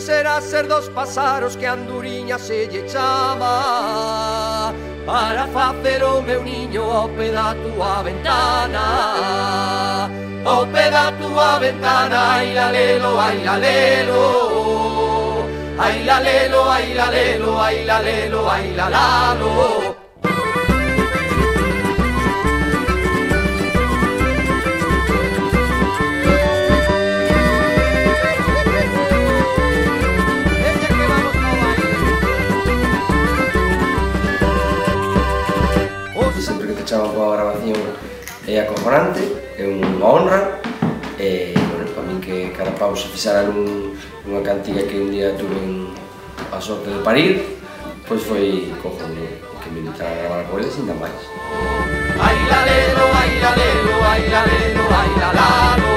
quixera ser dos pásaros que Anduriña se lle chama, para facer o meu niño ao pé da túa ventana, ao pé da túa ventana. Ai lalelo, ai lalelo, ai lalelo, ai lalelo, ai lalelo, ai lalalo. Sempre que te chaman para a grabación é acojonante, é unha honra, e, bueno, para min que Carapau se fixara nunha cantiga que un día tuve a sorte de parir, pois foi cojonudo que me invitaran a gravar con eles ainda máis. Ai lalelo, ai lalelo, ai lalelo, ai lalalo.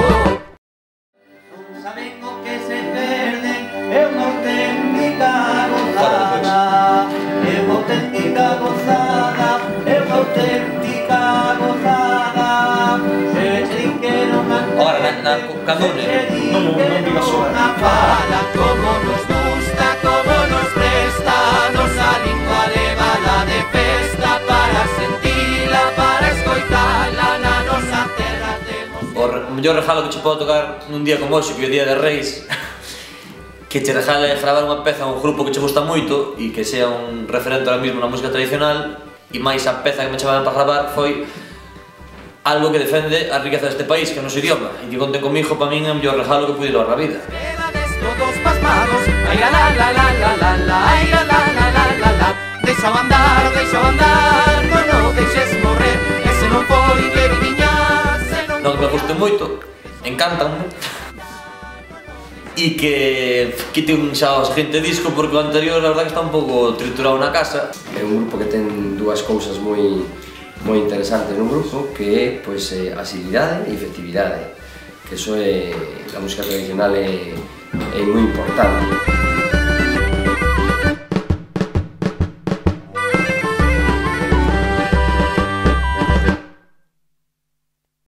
Non saben o que se perden, é unha auténtica gozada, é unha auténtica gozada, é unha auténtica gozada. Se din que non Ahora, na Candone, non digas só. Fala como nos gusta, como nos presta, nosa lingua levala de festa, para sentila, para escoitala, na nosa terra temos. O mellor regalo que che podo tocar nun día como hoxe, que é o Día de Reis, que che regale gravar unha peza a un grupo que che gusta moito e que sea un referente ahora mismo na música tradicional, e máis a peza que me chamaron para gravar foi algo que defende a riqueza deste país, que é o noso idioma, e que conten comigo, para min é o mellor regalo que pude ir a vida. Quedades todos pasmados, ai la la la la la la la, ai la la la la la la. Deixa andar, non o deixes morrer, e se non foi que viñas, se non... Non me guste moito, encantanme, e que quite xa o seguinte disco, porque o anterior a verdade que está un pouco triturado na casa. É un grupo que ten dúas cousas moi interesantes nun grupo, que é pois, asiduidade e efectividade, que iso é, a música tradicional é moi importante.